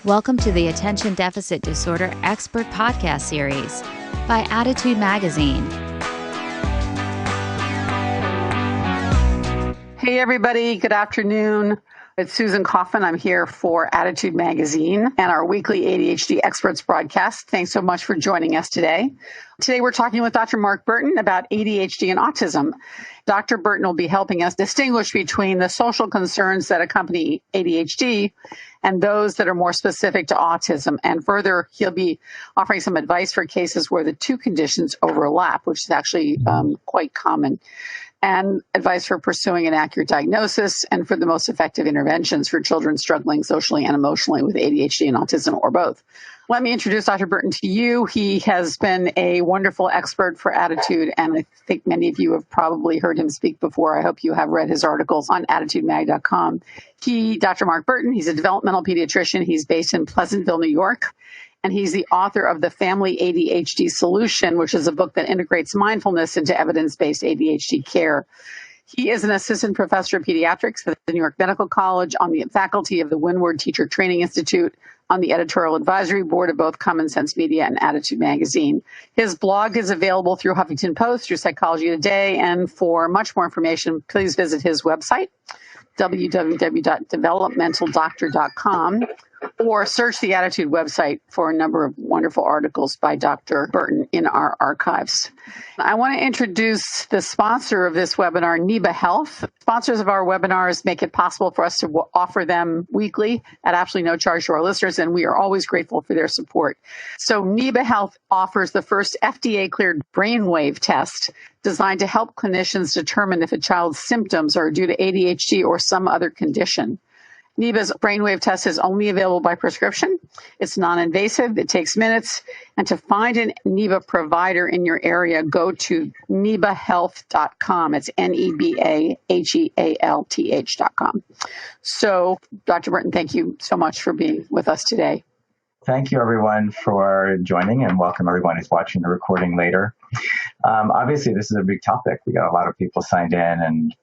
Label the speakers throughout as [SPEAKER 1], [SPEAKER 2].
[SPEAKER 1] Welcome to the Attention Deficit Disorder Expert Podcast Series by Attitude Magazine.
[SPEAKER 2] Hey everybody, good afternoon. It's Susan Kaufman. I'm here for Attitude Magazine and our weekly ADHD Experts broadcast. Thanks so much for joining us today. Today we're talking with Dr. Mark Bertin about ADHD and autism. Dr. Bertin will be helping us distinguish between the social concerns that accompany ADHD and those that are more specific to autism. And further, he'll be offering some advice for cases where the two conditions overlap, which is actually quite common, and advice for pursuing an accurate diagnosis and for the most effective interventions for children struggling socially and emotionally with ADHD and autism or both. Let me introduce Dr. Bertin to you. He has been a wonderful expert for Attitude, and I think many of you have probably heard him speak before. I hope you have read his articles on attitudemag.com. Dr. Mark Bertin, he's a developmental pediatrician. He's based in Pleasantville, New York. And he's the author of The Family ADHD Solution, which is a book that integrates mindfulness into evidence-based ADHD care. He is an assistant professor of pediatrics at the New York Medical College, on the faculty of the Windward Teacher Training Institute, on the editorial advisory board of both Common Sense Media and Attitude Magazine. His blog is available through Huffington Post, through Psychology Today, and for much more information, please visit his website, www.developmentaldoctor.com, or search the Attitude website for a number of wonderful articles by Dr. Bertin in our archives. I want to introduce the sponsor of this webinar, NEBA Health. Sponsors of our webinars make it possible for us to offer them weekly at absolutely no charge to our listeners, and we are always grateful for their support. So NEBA Health offers the first FDA-cleared brainwave test designed to help clinicians determine if a child's symptoms are due to ADHD or some other condition. NEBA's brainwave test is only available by prescription. It's non-invasive. It takes minutes. And to find a NEBA provider in your area, go to nebahealth.com. It's nebahealth.com. So, Dr. Bertin, thank you so much for being with us today.
[SPEAKER 3] Thank you, everyone, for joining, and welcome everyone who's watching the recording later. Obviously, this is a big topic. We got a lot of people signed in, and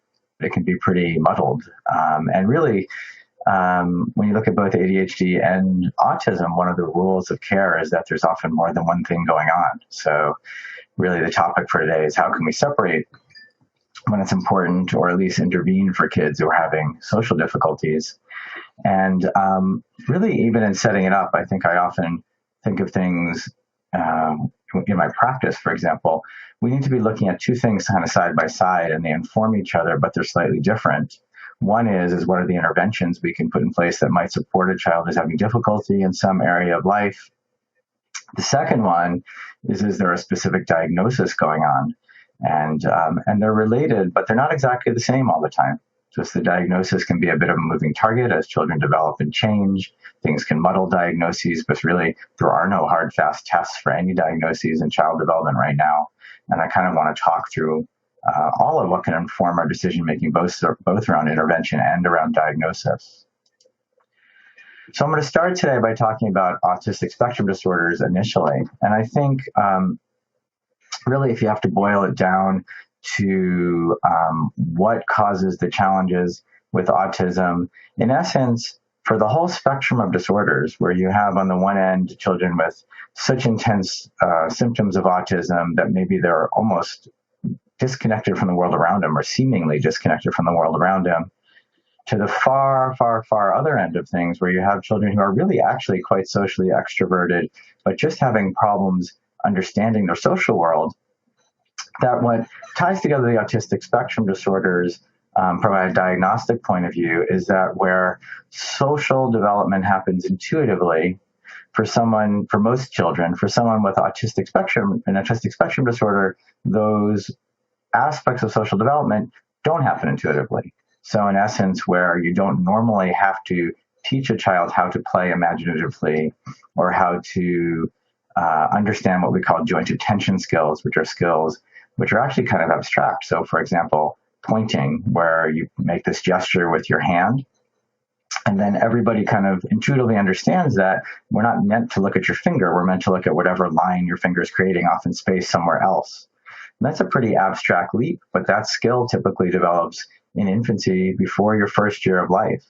[SPEAKER 3] it can be pretty muddled. And really, when you look at both ADHD and autism, one of the rules of care is that there's often more than one thing going on. So really the topic for today is how can we separate when it's important, or at least intervene for kids who are having social difficulties. And really, even in setting it up, I think I often think of things in my practice, for example. We need to be looking at two things kind of side by side, and they inform each other, but they're slightly different. One is what are the interventions we can put in place that might support a child who's having difficulty in some area of life? The second one is there a specific diagnosis going on? And they're related, but they're not exactly the same all the time. Just the diagnosis can be a bit of a moving target as children develop and change. Things can muddle diagnoses, but really there are no hard, fast tests for any diagnoses in child development right now. And I kind of want to talk through all of what can inform our decision-making, both around intervention and around diagnosis. So I'm going to start today by talking about autistic spectrum disorders initially. And I think really, if you have to boil it down to what causes the challenges with autism, in essence, for the whole spectrum of disorders, where you have on the one end children with such intense symptoms of autism that maybe they're almost disconnected from the world around them, or seemingly disconnected from the world around them, to the far, far, far other end of things, where you have children who are really actually quite socially extroverted, but just having problems understanding their social world. That what ties together the autistic spectrum disorders from a diagnostic point of view is that where social development happens intuitively for most children, for someone with an autistic spectrum disorder, those aspects of social development don't happen intuitively. So in essence, where you don't normally have to teach a child how to play imaginatively, or how to understand what we call joint attention skills, which are skills which are actually kind of abstract. So for example, pointing, where you make this gesture with your hand, and then everybody kind of intuitively understands that we're not meant to look at your finger, we're meant to look at whatever line your finger is creating off in space somewhere else. And that's a pretty abstract leap, but that skill typically develops in infancy before your first year of life.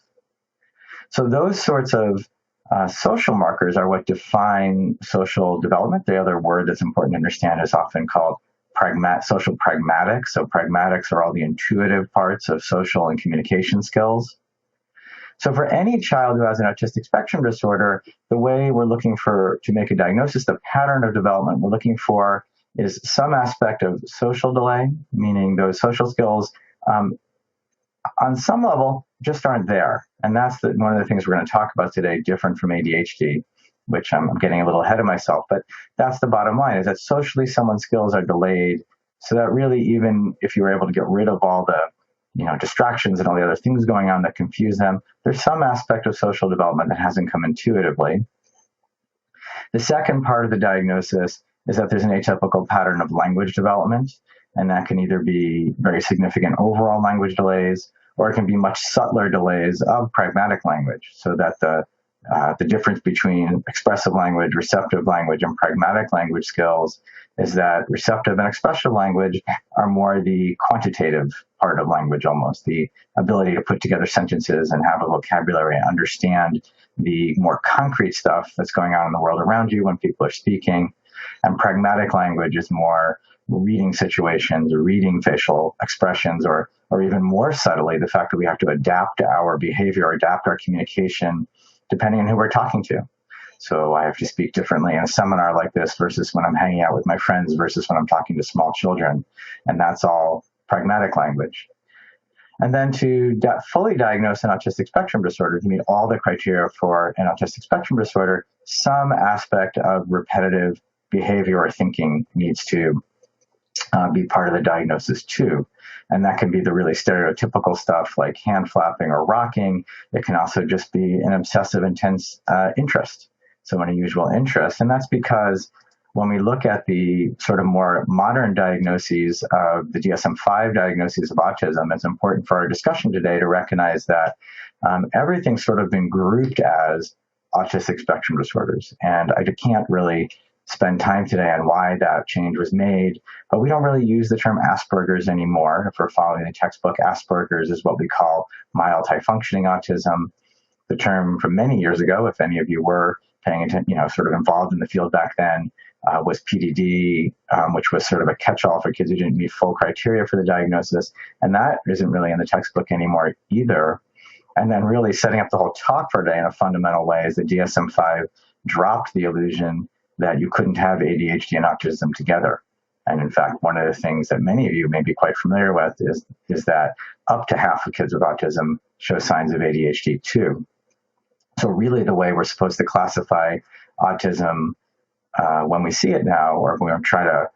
[SPEAKER 3] So those sorts of Social markers are what define social development. The other word that's important to understand is often called social pragmatics. So pragmatics are all the intuitive parts of social and communication skills. So for any child who has an autistic spectrum disorder, the way we're looking to make a diagnosis, the pattern of development we're looking for is some aspect of social delay, meaning those social skills on some level just aren't there. And that's one of the things we're going to talk about today, different from ADHD, which I'm getting a little ahead of myself. But that's the bottom line, is that socially someone's skills are delayed, so that really, even if you were able to get rid of all the distractions and all the other things going on that confuse them, there's some aspect of social development that hasn't come intuitively. The second part of the diagnosis is that there's an atypical pattern of language development, and that can either be very significant overall language delays, or it can be much subtler delays of pragmatic language, so that the difference between expressive language, receptive language, and pragmatic language skills is that receptive and expressive language are more the quantitative part of language, almost the ability to put together sentences and have a vocabulary and understand the more concrete stuff that's going on in the world around you when people are speaking. And pragmatic language is more reading situations, or reading facial expressions, or even more subtly, the fact that we have to adapt our behavior, adapt our communication, depending on who we're talking to. So I have to speak differently in a seminar like this versus when I'm hanging out with my friends versus when I'm talking to small children. And that's all pragmatic language. And then to fully diagnose an autistic spectrum disorder, to meet all the criteria for an autistic spectrum disorder, some aspect of repetitive behavior or thinking needs to be part of the diagnosis too. And that can be the really stereotypical stuff like hand flapping or rocking. It can also just be an obsessive, intense interest, so an unusual interest. And that's because when we look at the sort of more modern diagnoses of the DSM-5 diagnoses of autism, it's important for our discussion today to recognize that everything's sort of been grouped as autistic spectrum disorders. And I can't really spend time today on why that change was made, but we don't really use the term Asperger's anymore. If we're following the textbook, Asperger's is what we call mild high-functioning autism. The term from many years ago, if any of you were paying attention, sort of involved in the field back then, was PDD, which was sort of a catch-all for kids who didn't meet full criteria for the diagnosis. And that isn't really in the textbook anymore either. And then really setting up the whole talk for today in a fundamental way is the DSM-5 dropped the illusion that you couldn't have ADHD and autism together. And in fact, one of the things that many of you may be quite familiar with is that up to half of kids with autism show signs of ADHD too. So really the way we're supposed to classify autism when we see it now, or when we try to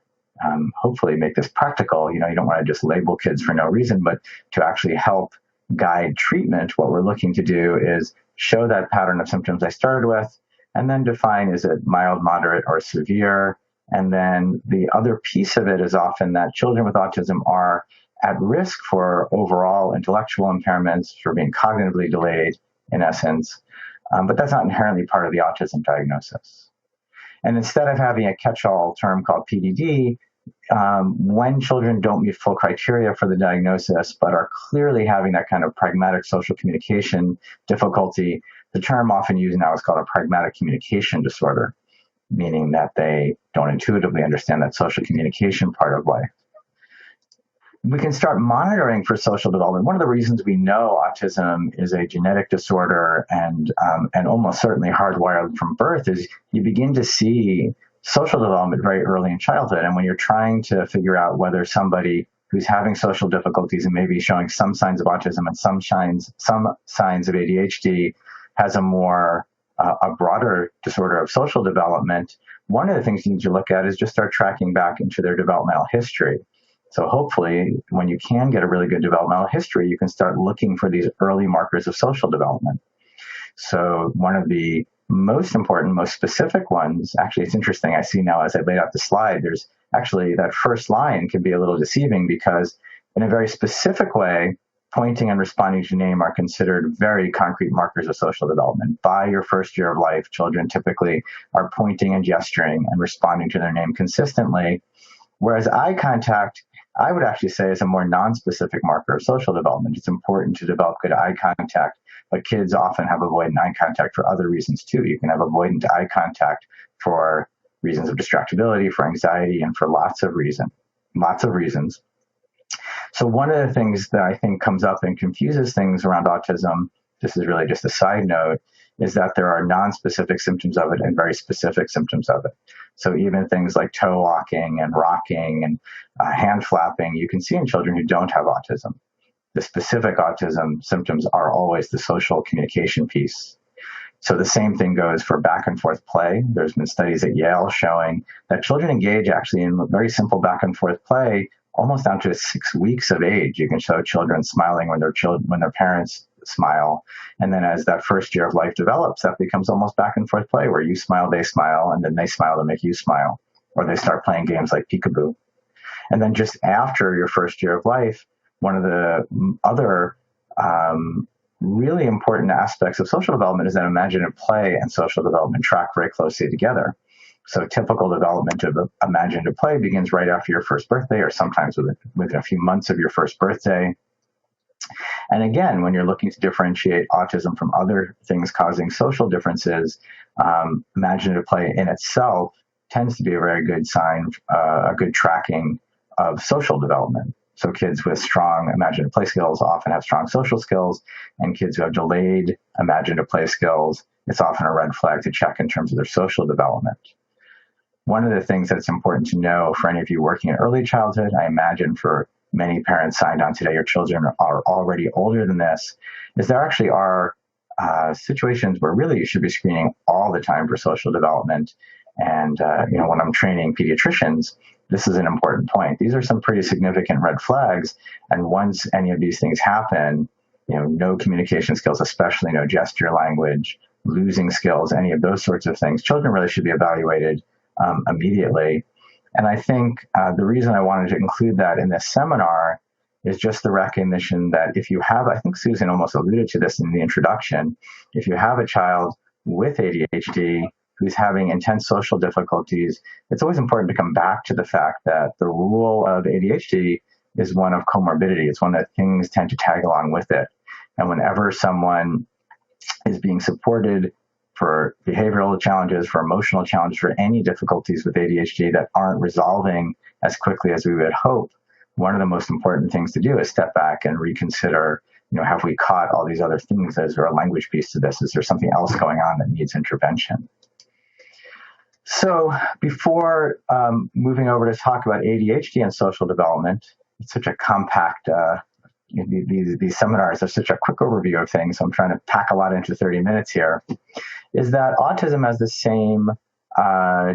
[SPEAKER 3] hopefully make this practical, you don't want to just label kids for no reason, but to actually help guide treatment, what we're looking to do is show that pattern of symptoms I started with, and then define, is it mild, moderate, or severe? And then the other piece of it is often that children with autism are at risk for overall intellectual impairments, for being cognitively delayed, in essence. But that's not inherently part of the autism diagnosis. And instead of having a catch-all term called PDD, when children don't meet full criteria for the diagnosis, but are clearly having that kind of pragmatic social communication difficulty, the term often used now is called a pragmatic communication disorder, meaning that they don't intuitively understand that social communication part of life. We can start monitoring for social development. One of the reasons we know autism is a genetic disorder and almost certainly hardwired from birth is you begin to see social development very early in childhood. And when you're trying to figure out whether somebody who's having social difficulties and maybe showing some signs of autism and some signs of ADHD has a broader disorder of social development, one of the things you need to look at is just start tracking back into their developmental history. So hopefully, when you can get a really good developmental history, you can start looking for these early markers of social development. So one of the most important, most specific ones, actually, it's interesting. I see now as I laid out the slide, there's actually that first line can be a little deceiving because in a very specific way, pointing and responding to name are considered very concrete markers of social development. By your first year of life, children typically are pointing and gesturing and responding to their name consistently. Whereas eye contact, I would actually say, is a more non-specific marker of social development. It's important to develop good eye contact but kids often have avoidant eye contact for other reasons too. You can have avoidant eye contact for reasons of distractibility, for anxiety, and for lots of reasons. So one of the things that I think comes up and confuses things around autism, this is really just a side note, is that there are non-specific symptoms of it and very specific symptoms of it. So even things like toe walking and rocking and hand flapping, you can see in children who don't have autism. The specific autism symptoms are always the social communication piece. So the same thing goes for back and forth play. There's been studies at Yale showing that children engage actually in very simple back and forth play almost down to 6 weeks of age. You can show children smiling when their parents smile. And then as that first year of life develops, that becomes almost back and forth play where you smile, they smile, and then they smile to make you smile. Or they start playing games like peekaboo. And then just after your first year of life, one of the other really important aspects of social development is that imaginative play and social development track very closely together. So typical development of imaginative play begins right after your first birthday, or sometimes within a few months of your first birthday. And again, when you're looking to differentiate autism from other things causing social differences, imaginative play in itself tends to be a very good sign, a good tracking of social development. So kids with strong imaginative play skills often have strong social skills, and kids who have delayed imaginative play skills, it's often a red flag to check in terms of their social development. One of the things that's important to know for any of you working in early childhood, I imagine for many parents signed on today, your children are already older than this, is there actually are situations where really you should be screening all the time for social development. And, when I'm training pediatricians, this is an important point. These are some pretty significant red flags. And once any of these things happen, no communication skills, especially no gesture language, losing skills, any of those sorts of things, children really should be evaluated immediately. And I think the reason I wanted to include that in this seminar is just the recognition that if you have, I think Susan almost alluded to this in the introduction, if you have a child with ADHD who's having intense social difficulties, it's always important to come back to the fact that the rule of ADHD is one of comorbidity. It's one that things tend to tag along with it. And whenever someone is being supported for behavioral challenges, for emotional challenges, for any difficulties with ADHD that aren't resolving as quickly as we would hope, one of the most important things to do is step back and reconsider, have we caught all these other things? Is there a language piece to this? Is there something else going on that needs intervention? So before moving over to talk about ADHD and social development, it's such a compact, these seminars are such a quick overview of things, so I'm trying to pack a lot into 30 minutes here, is that autism has the same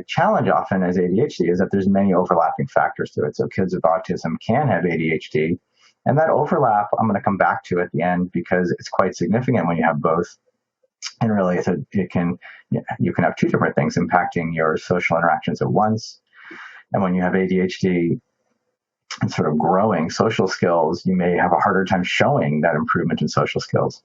[SPEAKER 3] challenge often as ADHD, is that there's many overlapping factors to it. So kids with autism can have ADHD, and that overlap I'm going to come back to at the end because it's quite significant when you have both. And really, you can have two different things impacting your social interactions at once. And when you have ADHD and sort of growing social skills, you may have a harder time showing that improvement in social skills.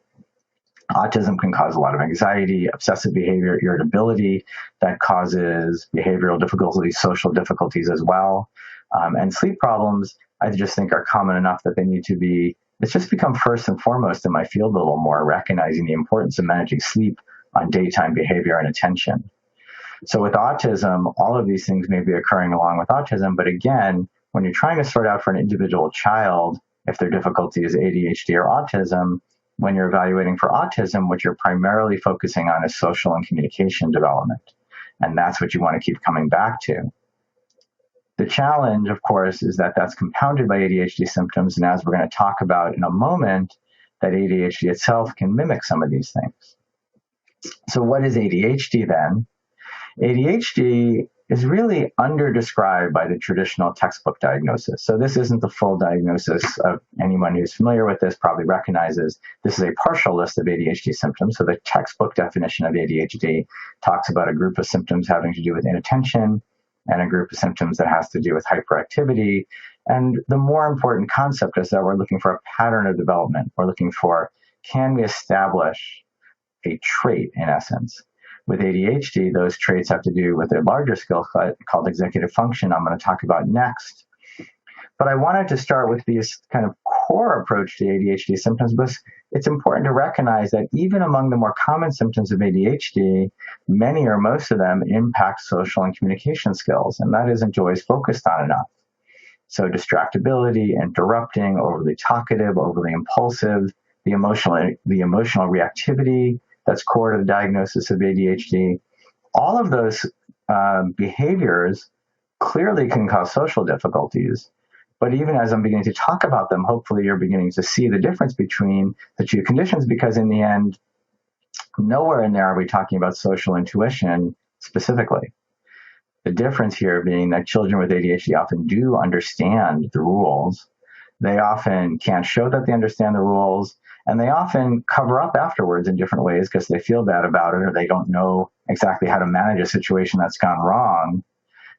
[SPEAKER 3] Autism can cause a lot of anxiety, obsessive behavior, irritability that causes behavioral difficulties, social difficulties as well. And sleep problems, I just think, are common enough that they need to be, it's just become first and foremost in my field a little more, recognizing the importance of managing sleep on daytime behavior and attention. So with autism, all of these things may be occurring along with autism, but again, when you're trying to sort out for an individual child, if their difficulty is ADHD or autism, when you're evaluating for autism, what you're primarily focusing on is social and communication development. And that's what you want to keep coming back to. The challenge, of course, is that that's compounded by ADHD symptoms. And as we're going to talk about in a moment, that ADHD itself can mimic some of these things. So what is ADHD then? ADHD is really underdescribed by the traditional textbook diagnosis. So this isn't the full diagnosis. Of anyone who's familiar with this probably recognizes this is a partial list of ADHD symptoms. So the textbook definition of ADHD talks about a group of symptoms having to do with inattention and a group of symptoms that has to do with hyperactivity. And the more important concept is that we're looking for a pattern of development. We're looking for, can we establish a trait in essence? With ADHD, those traits have to do with a larger skill called executive function I'm going to talk about next. But I wanted to start with this kind of core approach to ADHD symptoms because it's important to recognize that even among the more common symptoms of ADHD, many or most of them impact social and communication skills, and that isn't always focused on enough. So distractibility, interrupting, overly talkative, overly impulsive, the emotional reactivity that's core to the diagnosis of ADHD, all of those behaviors clearly can cause social difficulties. But even as I'm beginning to talk about them, hopefully you're beginning to see the difference between the two conditions, because in the end, nowhere in there are we talking about social intuition specifically. The difference here being that children with ADHD often do understand the rules. They often can't show that they understand the rules, and they often cover up afterwards in different ways because they feel bad about it or they don't know exactly how to manage a situation that's gone wrong.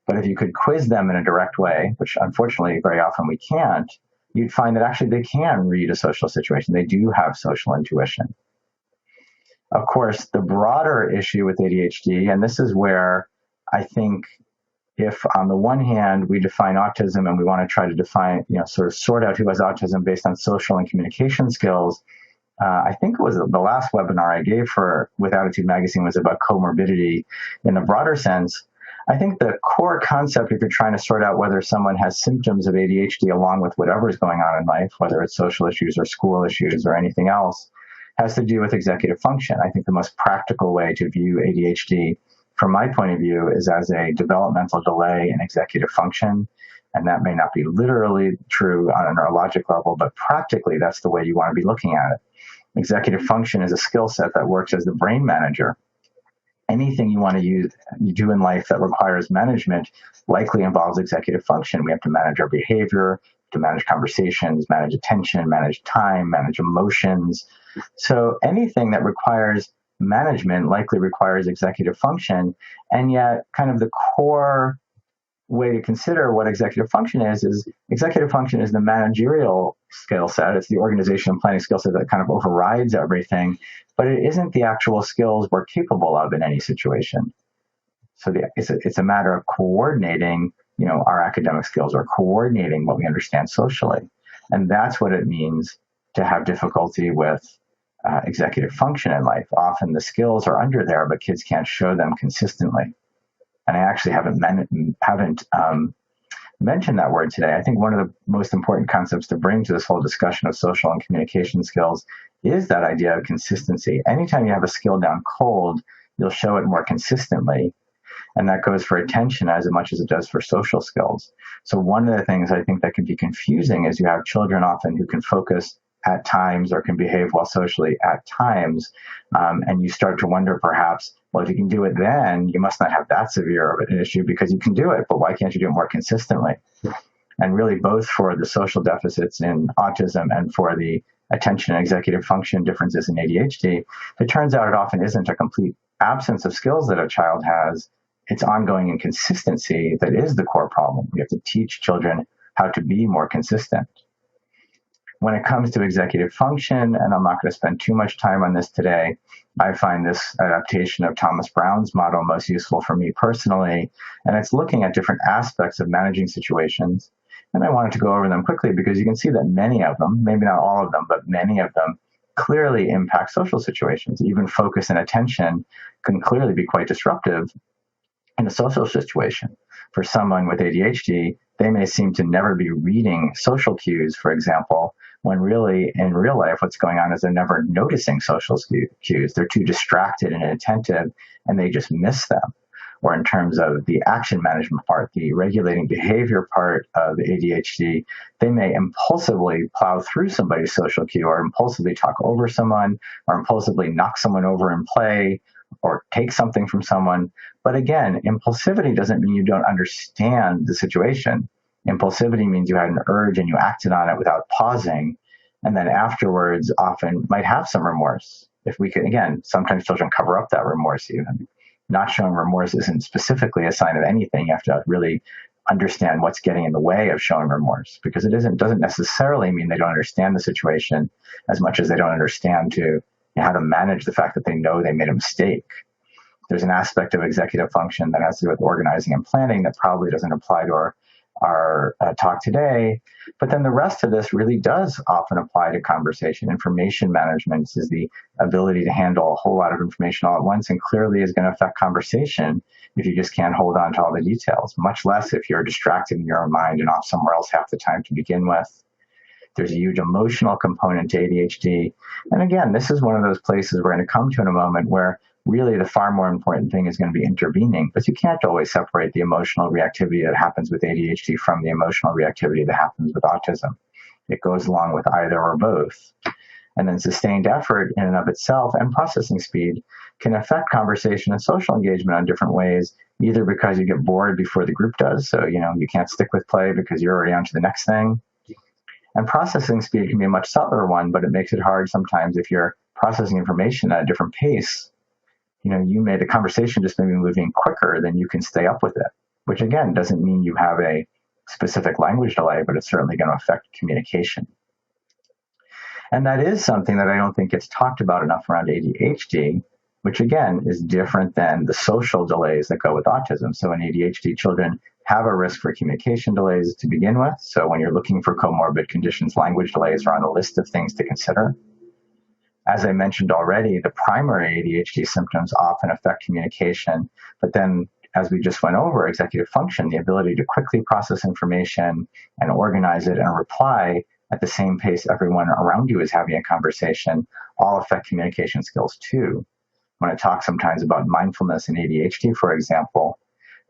[SPEAKER 3] But if you could quiz them in a direct way, which unfortunately very often we can't, you'd find that actually they can read a social situation. They do have social intuition. Of course, the broader issue with ADHD, and this is where I think if on the one hand we define autism and we want to try to define, sort of sort out who has autism based on social and communication skills, I think it was the last webinar I gave with Attitude Magazine was about comorbidity in the broader sense. I think the core concept, if you're trying to sort out whether someone has symptoms of ADHD along with whatever is going on in life, whether it's social issues or school issues or anything else, has to do with executive function. I think the most practical way to view ADHD, from my point of view, is as a developmental delay in executive function. And that may not be literally true on a neurologic level, but practically that's the way you want to be looking at it. Executive function is a skill set that works as the brain manager. Anything you do in life that requires management likely involves executive function. We have to manage our behavior, to manage conversations, manage attention, manage time, manage emotions. So anything that requires management likely requires executive function. And yet kind of the core way to consider what executive function is executive function is the managerial skill set. It's the organization and planning skill set that kind of overrides everything, but it isn't the actual skills we're capable of in any situation. So it's a matter of coordinating, our academic skills or coordinating what we understand socially. And that's what it means to have difficulty with executive function in life. Often the skills are under there, but kids can't show them consistently. And I actually haven't mentioned that word today. I think one of the most important concepts to bring to this whole discussion of social and communication skills is that idea of consistency. Anytime you have a skill down cold, you'll show it more consistently. And that goes for attention as much as it does for social skills. So one of the things I think that can be confusing is you have children often who can focus at times or can behave well socially at times. And you start to wonder perhaps, well, if you can do it then, you must not have that severe of an issue because you can do it, but why can't you do it more consistently? And really both for the social deficits in autism and for the attention and executive function differences in ADHD, it turns out it often isn't a complete absence of skills that a child has. It's ongoing inconsistency that is the core problem. We have to teach children how to be more consistent. When it comes to executive function, and I'm not going to spend too much time on this today, I find this adaptation of Thomas Brown's model most useful for me personally, and it's looking at different aspects of managing situations. And I wanted to go over them quickly because you can see that many of them, maybe not all of them, but many of them clearly impact social situations. Even focus and attention can clearly be quite disruptive in a social situation. For someone with ADHD, they may seem to never be reading social cues, for example, when really in real life what's going on is they're never noticing social cues. They're too distracted and inattentive, and they just miss them. Or in terms of the action management part, the regulating behavior part of ADHD, they may impulsively plow through somebody's social cue or impulsively talk over someone or impulsively knock someone over in play or take something from someone. But again, impulsivity doesn't mean you don't understand the situation. Impulsivity means you had an urge and you acted on it without pausing, and then afterwards often might have some remorse. If we can, again, sometimes children cover up that remorse even. Not showing remorse isn't specifically a sign of anything. You have to really understand what's getting in the way of showing remorse, because it doesn't necessarily mean they don't understand the situation as much as they don't understand how to manage the fact that they know they made a mistake. There's an aspect of executive function that has to do with organizing and planning that probably doesn't apply to our our talk today. But then the rest of this really does often apply to conversation. Information management is the ability to handle a whole lot of information all at once, and clearly is going to affect conversation if you just can't hold on to all the details, much less if you're distracted in your own mind and off somewhere else half the time to begin with. There's a huge emotional component to ADHD. And again, this is one of those places we're going to come to in a moment where really the far more important thing is going to be intervening, but you can't always separate the emotional reactivity that happens with ADHD from the emotional reactivity that happens with autism. It goes along with either or both. And then sustained effort in and of itself and processing speed can affect conversation and social engagement in different ways, either because you get bored before the group does, so you can't stick with play because you're already on to the next thing. And processing speed can be a much subtler one, but it makes it hard sometimes if you're processing information at a different pace. The conversation just may be moving quicker than you can stay up with it, which again doesn't mean you have a specific language delay, but it's certainly going to affect communication. And that is something that I don't think gets talked about enough around ADHD, which again is different than the social delays that go with autism. So in ADHD, children have a risk for communication delays to begin with. So when you're looking for comorbid conditions, language delays are on the list of things to consider. As I mentioned already, the primary ADHD symptoms often affect communication, but then as we just went over, executive function, the ability to quickly process information and organize it and reply at the same pace everyone around you is having a conversation, all affect communication skills too. When I talk sometimes about mindfulness in ADHD, for example,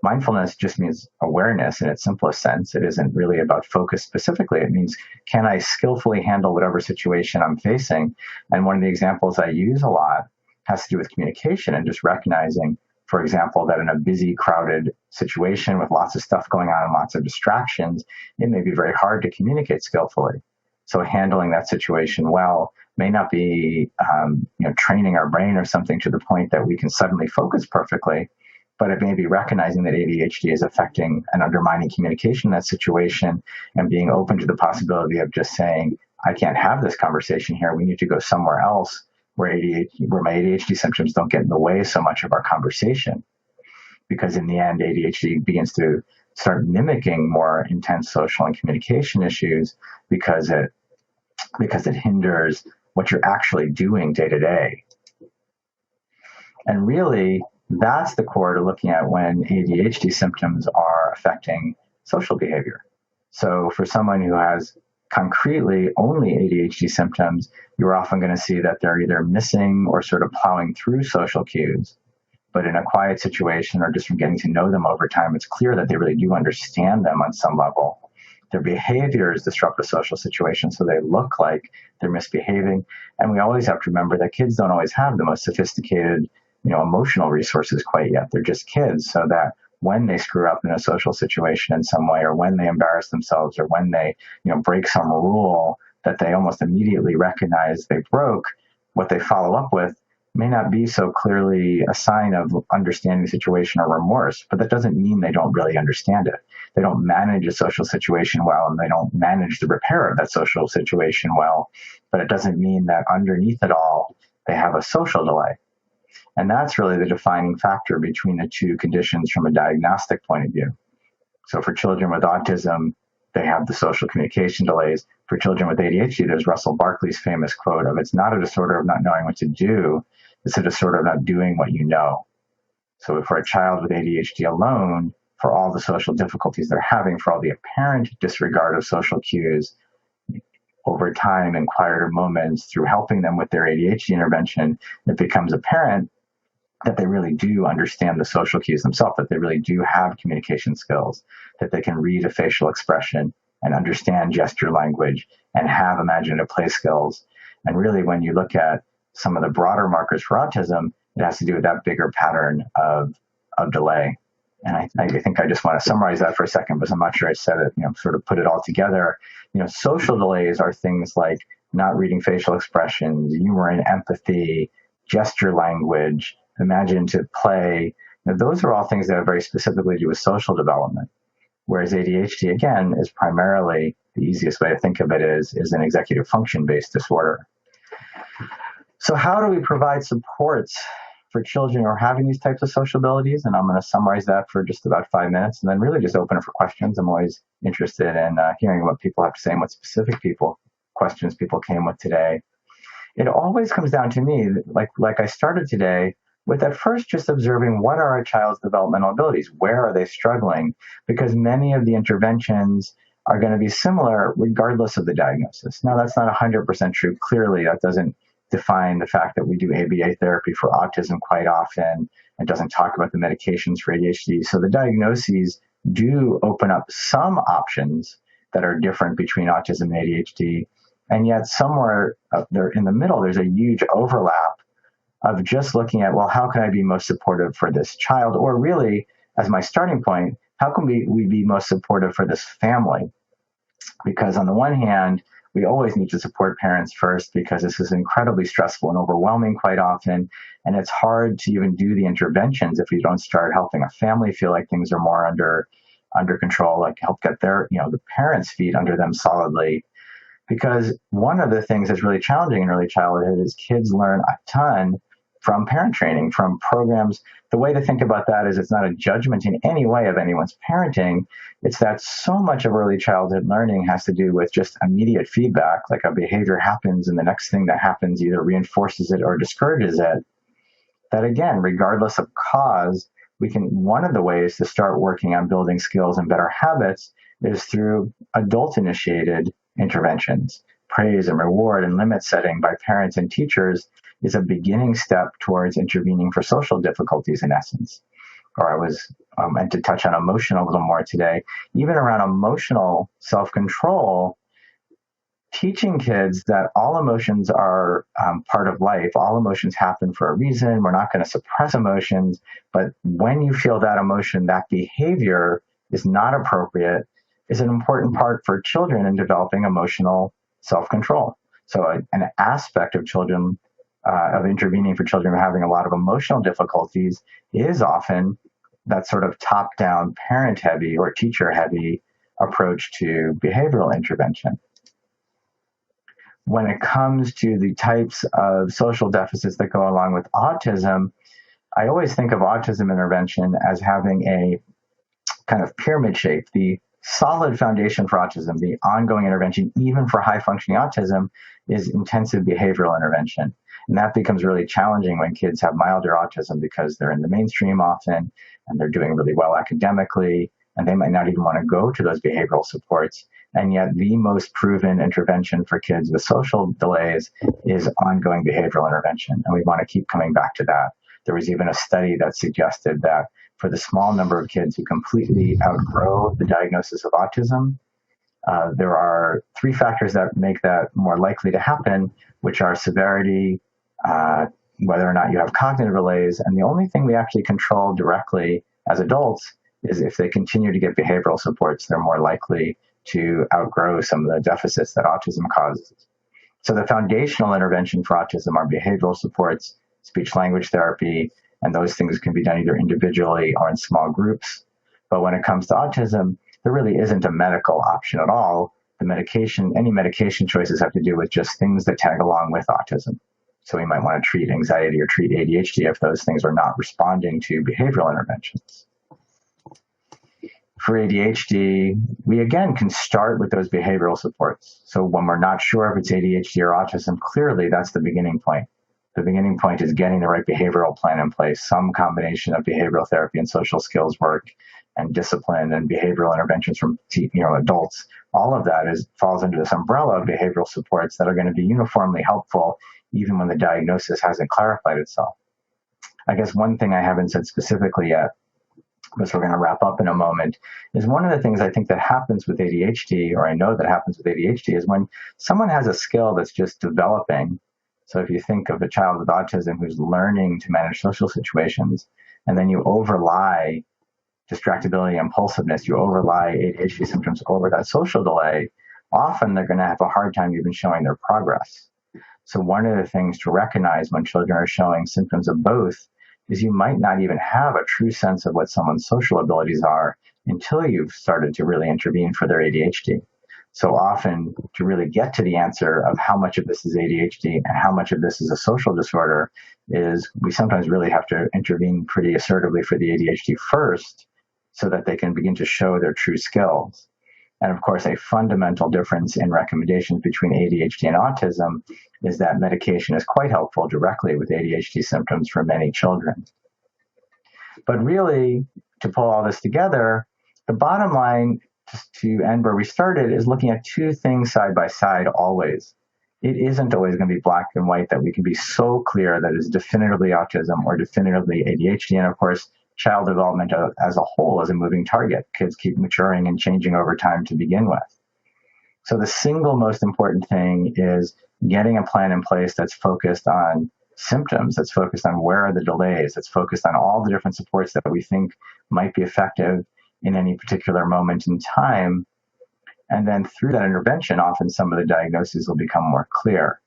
[SPEAKER 3] mindfulness just means awareness in its simplest sense. It isn't really about focus specifically. It means, can I skillfully handle whatever situation I'm facing? And one of the examples I use a lot has to do with communication and just recognizing, for example, that in a busy, crowded situation with lots of stuff going on and lots of distractions, it may be very hard to communicate skillfully. So handling that situation well may not be training our brain or something to the point that we can suddenly focus perfectly, but it may be recognizing that ADHD is affecting and undermining communication in that situation and being open to the possibility of just saying, I can't have this conversation here. We need to go somewhere else where my ADHD symptoms don't get in the way so much of our conversation. Because in the end, ADHD begins to start mimicking more intense social and communication issues because it hinders what you're actually doing day to day. And really, that's the core to looking at when ADHD symptoms are affecting social behavior. So for someone who has concretely only ADHD symptoms, you're often going to see that they're either missing or sort of plowing through social cues. But in a quiet situation or just from getting to know them over time, it's clear that they really do understand them on some level. Their behaviors disrupt the social situation, so they look like they're misbehaving. And we always have to remember that kids don't always have the most sophisticated emotional resources quite yet. They're just kids, so that when they screw up in a social situation in some way, or when they embarrass themselves, or when they, break some rule that they almost immediately recognize they broke, what they follow up with may not be so clearly a sign of understanding the situation or remorse, but that doesn't mean they don't really understand it. They don't manage a social situation well, and they don't manage the repair of that social situation well, but it doesn't mean that underneath it all, they have a social delay. And that's really the defining factor between the two conditions from a diagnostic point of view. So for children with autism, they have the social communication delays. For children with ADHD, there's Russell Barkley's famous quote of, it's not a disorder of not knowing what to do, it's a disorder of not doing what you know. So for a child with ADHD alone, for all the social difficulties they're having, for all the apparent disregard of social cues, over time in quieter moments, through helping them with their ADHD intervention, it becomes apparent that they really do understand the social cues themselves, that they really do have communication skills, that they can read a facial expression and understand gesture language and have imaginative play skills. And really, when you look at some of the broader markers for autism, it has to do with that bigger pattern of delay. And I think I just want to summarize that for a second, because I'm not sure I said it, sort of put it all together. Social delays are things like not reading facial expressions, humor and empathy, gesture language, imaginative play. Those are all things that have very specifically to do with social development. Whereas ADHD, again, is primarily, the easiest way to think of it is an executive function-based disorder. So how do we provide supports for children who are having these types of social abilities. And I'm going to summarize that for just about 5 minutes and then really just open it for questions. I'm always interested in hearing what people have to say and what specific questions people came with today. It always comes down to me, like I started today, with at first just observing what are a child's developmental abilities? Where are they struggling? Because many of the interventions are going to be similar regardless of the diagnosis. Now, that's not 100% true. Clearly, that doesn't define the fact that we do ABA therapy for autism quite often and doesn't talk about the medications for ADHD. So the diagnoses do open up some options that are different between autism and ADHD. And yet somewhere there in the middle, there's a huge overlap of just looking at, well, how can I be most supportive for this child? Or really, as my starting point, how can we be most supportive for this family? Because on the one hand, we always need to support parents first because this is incredibly stressful and overwhelming quite often. And it's hard to even do the interventions if you don't start helping a family feel like things are more under control, like help get the parents' feet under them solidly. Because one of the things that's really challenging in early childhood is kids learn a ton from parent training, from programs. The way to think about that is it's not a judgment in any way of anyone's parenting. It's that so much of early childhood learning has to do with just immediate feedback, like a behavior happens and the next thing that happens either reinforces it or discourages it. That again, regardless of cause, one of the ways to start working on building skills and better habits is through adult-initiated interventions. Praise and reward and limit setting by parents and teachers is a beginning step towards intervening for social difficulties in essence. Or I was meant to touch on emotion a little more today. Even around emotional self-control, teaching kids that all emotions are part of life. All emotions happen for a reason. We're not going to suppress emotions, but when you feel that emotion, that behavior is not appropriate, is an important part for children in developing emotional self-control. So an aspect of children, of intervening for children who are having a lot of emotional difficulties is often that sort of top-down, parent-heavy or teacher-heavy approach to behavioral intervention. When it comes to the types of social deficits that go along with autism, I always think of autism intervention as having a kind of pyramid shape. The solid foundation for autism, the ongoing intervention, even for high-functioning autism, is intensive behavioral intervention. And that becomes really challenging when kids have milder autism because they're in the mainstream often and they're doing really well academically, and they might not even want to go to those behavioral supports. And yet the most proven intervention for kids with social delays is ongoing behavioral intervention. And we want to keep coming back to that. There was even a study that suggested that for the small number of kids who completely outgrow the diagnosis of autism, there are 3 factors that make that more likely to happen, which are severity, whether or not you have cognitive delays, and the only thing we actually control directly as adults is if they continue to get behavioral supports, they're more likely to outgrow some of the deficits that autism causes. So the foundational intervention for autism are behavioral supports, speech-language therapy, and those things can be done either individually or in small groups. But when it comes to autism, there really isn't a medical option at all. Any medication choices have to do with just things that tag along with autism. So we might want to treat anxiety or treat ADHD if those things are not responding to behavioral interventions. For ADHD, we again can start with those behavioral supports. So when we're not sure if it's ADHD or autism, clearly that's the beginning point. The beginning point is getting the right behavioral plan in place, some combination of behavioral therapy and social skills work and discipline and behavioral interventions from adults. All of that falls under this umbrella of behavioral supports that are going to be uniformly helpful even when the diagnosis hasn't clarified itself. I guess one thing I haven't said specifically yet, because we're going to wrap up in a moment, is one of the things I think that happens with ADHD, or I know that happens with ADHD, is when someone has a skill that's just developing. So if you think of a child with autism who's learning to manage social situations, and then you overlie distractibility, impulsiveness, you overlie ADHD symptoms over that social delay, often they're going to have a hard time even showing their progress. So one of the things to recognize when children are showing symptoms of both is you might not even have a true sense of what someone's social abilities are until you've started to really intervene for their ADHD. So often, to really get to the answer of how much of this is ADHD and how much of this is a social disorder, is we sometimes really have to intervene pretty assertively for the ADHD first so that they can begin to show their true skills. And of course, a fundamental difference in recommendations between ADHD and autism is that medication is quite helpful directly with ADHD symptoms for many children. But really, to pull all this together, the bottom line, just to end where we started, is looking at two things side by side always. It isn't always going to be black and white that we can be so clear that it's definitively autism or definitively ADHD. And of course, child development as a whole is a moving target. Kids keep maturing and changing over time to begin with. So the single most important thing is getting a plan in place that's focused on symptoms, that's focused on where are the delays, that's focused on all the different supports that we think might be effective in any particular moment in time. And then through that intervention, often some of the diagnoses will become more clear.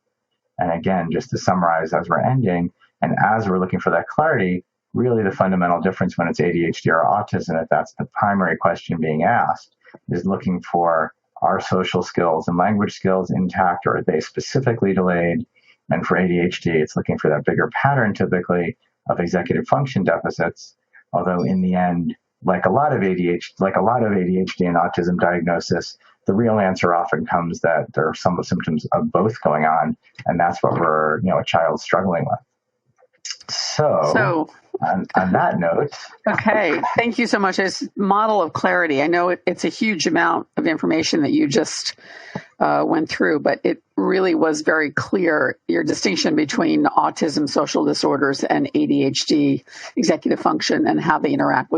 [SPEAKER 3] And again, just to summarize as we're ending, and as we're looking for that clarity, really the fundamental difference when it's ADHD or autism, if that's the primary question being asked, is looking for are social skills and language skills intact, or are they specifically delayed? And for ADHD, it's looking for that bigger pattern typically of executive function deficits, although in the end, like a lot of ADHD and autism diagnosis, the real answer often comes that there are some symptoms of both going on, and that's what a child's struggling with. So on that note.
[SPEAKER 2] Okay, thank you so much. This model of clarity, I know it's a huge amount of information that you just went through, but it really was very clear, your distinction between autism, social disorders, and ADHD, executive function, and how they interact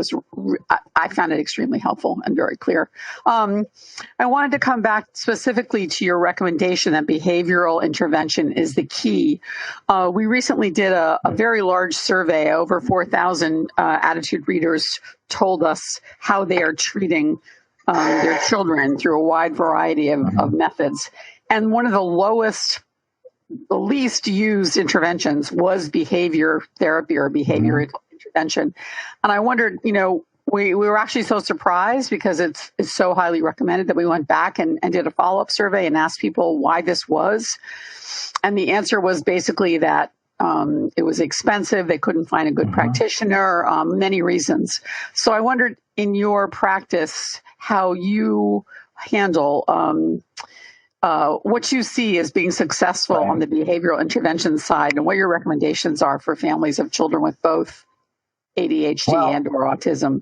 [SPEAKER 2] I found it extremely helpful and very clear. I wanted to come back specifically to your recommendation that behavioral intervention is the key. We recently did a very large survey. Over 4,000 attitude readers told us how they are treating their children through a wide variety of methods. And one of the least used interventions was behavior therapy or behavioral intervention. And I wondered, we were actually so surprised because it's so highly recommended that we went back and did a follow-up survey and asked people why this was. And the answer was basically that it was expensive. They couldn't find a good practitioner, many reasons. So I wondered in your practice how you handle what you see as being successful on the behavioral intervention side and what your recommendations are for families of children with both ADHD and or autism.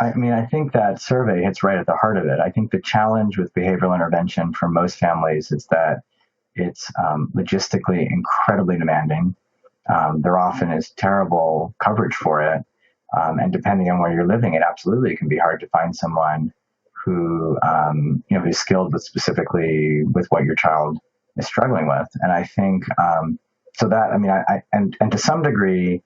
[SPEAKER 3] I mean, I think that survey hits right at the heart of it. I think the challenge with behavioral intervention for most families is that it's logistically incredibly demanding. There often is terrible coverage for it. And depending on where you're living, it absolutely can be hard to find someone who, who's skilled specifically with what your child is struggling with. And I think, and to some degree,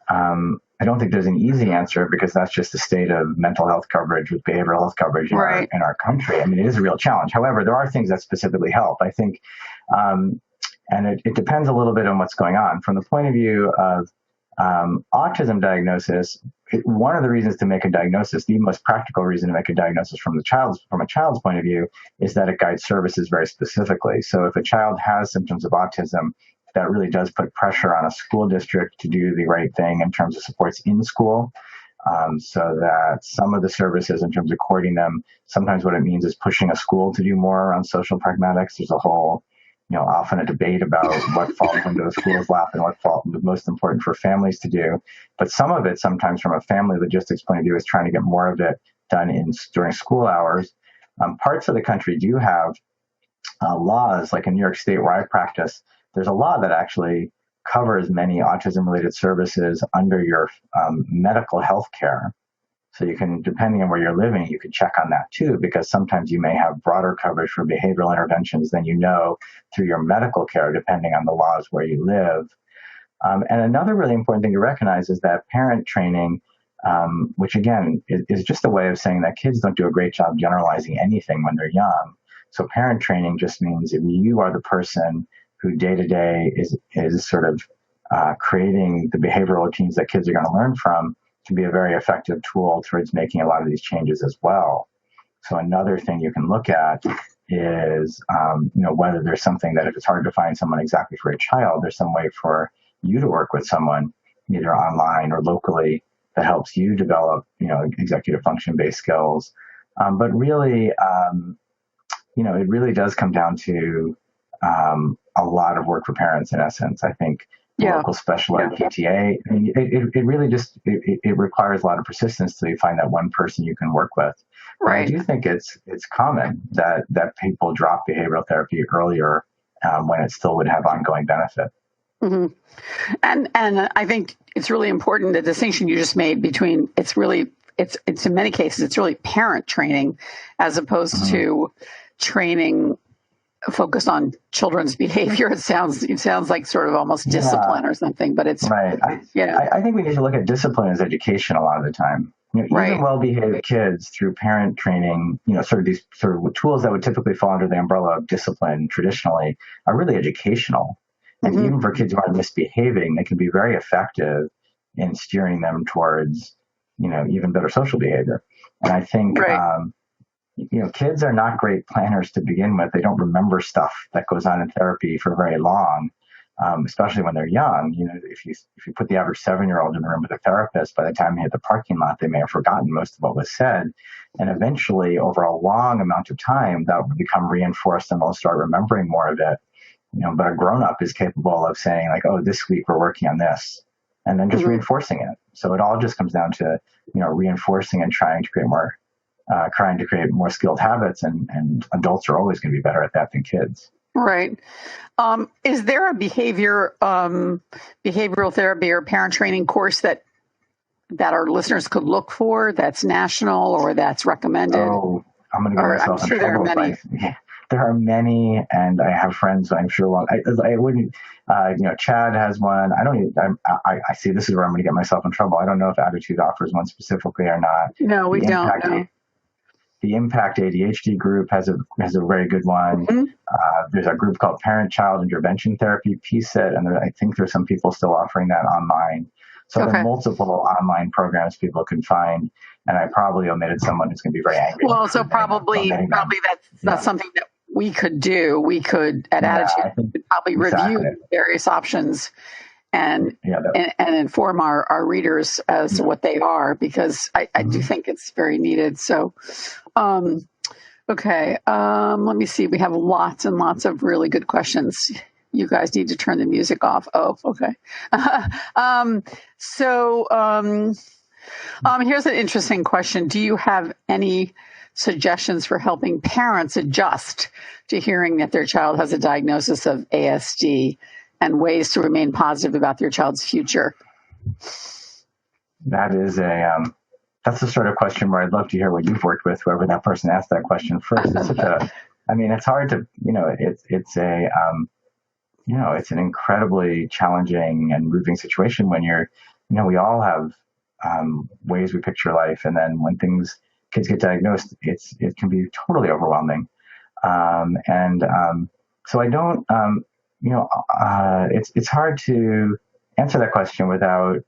[SPEAKER 3] I don't think there's an easy answer because that's just the state of mental health coverage with behavioral health coverage in our country. I mean, it is a real challenge. However, there are things that specifically help, I think. And it depends a little bit on what's going on. From the point of view of autism diagnosis, one of the reasons to make a diagnosis, the most practical reason to make a diagnosis from a child's point of view, is that it guides services very specifically. So if a child has symptoms of autism, that really does put pressure on a school district to do the right thing in terms of supports in school. So that some of the services in terms of coordinating them, sometimes what it means is pushing a school to do more on social pragmatics. There's a whole, often a debate about what falls into the school's lap and what falls most important for families to do. But some of it, sometimes from a family logistics point of view, is trying to get more of it done during school hours. Parts of the country do have laws, like in New York State where I practice, there's a law that actually covers many autism-related services under your medical health care. So you can, depending on where you're living, you can check on that too, because sometimes you may have broader coverage for behavioral interventions than through your medical care, depending on the laws where you live. And another really important thing to recognize is that parent training, which again is just a way of saying that kids don't do a great job generalizing anything when they're young. So parent training just means if you are the person who day to day is sort of creating the behavioral routines that kids are going to learn from, can be a very effective tool towards making a lot of these changes as well. So another thing you can look at is, whether there's something that if it's hard to find someone exactly for a child, there's some way for you to work with someone either online or locally that helps you develop, executive function-based skills. But really, it really does come down to a lot of work for parents, in essence. I think local special ed PTA, I mean, it really just, it requires a lot of persistence till you find that one person you can work with. Right. I do think it's common that people drop behavioral therapy earlier when it still would have ongoing benefit.
[SPEAKER 2] Mm-hmm. And I think it's really important, the distinction you just made between it's in many cases, it's really parent training as opposed to training focused on children's behavior. It sounds like sort of almost discipline or something, but it's
[SPEAKER 3] right. I think we need to look at discipline as education a lot of the time. Even well-behaved kids through parent training, sort of these sort of tools that would typically fall under the umbrella of discipline traditionally are really educational. And even for kids who aren't misbehaving, they can be very effective in steering them towards, even better social behavior. And I think, kids are not great planners to begin with. They don't remember stuff that goes on in therapy for very long, especially when they're young. If you put the average 7-year-old in a room with a therapist, by the time they hit the parking lot, they may have forgotten most of what was said. And eventually, over a long amount of time, that will become reinforced and they'll start remembering more of it. But a grown-up is capable of saying, like, oh, this week we're working on this, and then just reinforcing it. So it all just comes down to, reinforcing and trying to create more skilled habits, and adults are always going to be better at that than kids.
[SPEAKER 2] Right. Is there a behavioral therapy or parent training course that our listeners could look for that's national or that's recommended?
[SPEAKER 3] Oh, I'm going to get myself in trouble.
[SPEAKER 2] There are many.
[SPEAKER 3] There are many, and I have friends who I'm sure won't. I wouldn't. Chad has one. I see. This is where I'm going to get myself in trouble. I don't know if Attitude offers one specifically or not.
[SPEAKER 2] No, we don't. No.
[SPEAKER 3] The Impact ADHD group has a very good one. There's a group called Parent-Child Intervention Therapy, PCIT, and I think there's some people still offering that online. So there are multiple online programs people can find, and I probably omitted someone who's going to be very angry.
[SPEAKER 2] Well, so probably that's something that we could do. We could at Attitude probably review various options and inform our readers as to what they are, because I do think it's very needed. So, okay. Let me see. We have lots and lots of really good questions. You guys need to turn the music off. Oh, okay. Here's an interesting question. Do you have any suggestions for helping parents adjust to hearing that their child has a diagnosis of ASD and ways to remain positive about their child's future?
[SPEAKER 3] That's the sort of question where I'd love to hear what you've worked with, whoever that person asked that question first. It's hard to, it's an incredibly challenging and moving situation when we all have ways we picture life. And then when kids get diagnosed, it can be totally overwhelming. So I don't, it's hard to answer that question without,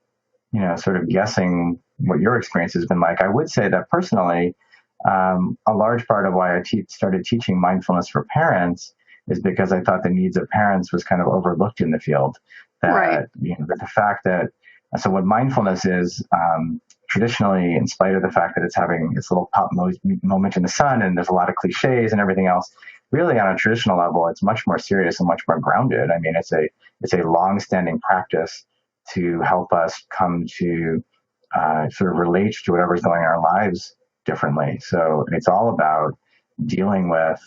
[SPEAKER 3] sort of guessing what your experience has been like. I would say that personally, a large part of why I started teaching mindfulness for parents is because I thought the needs of parents was kind of overlooked in the field. That the fact that, so what mindfulness is, traditionally, in spite of the fact that it's having its little pop moment in the sun and there's a lot of cliches and everything else, really on a traditional level, it's much more serious and much more grounded. I mean, it's a long-standing practice to help us come to sort of relate to whatever's going on in our lives differently. So it's all about dealing with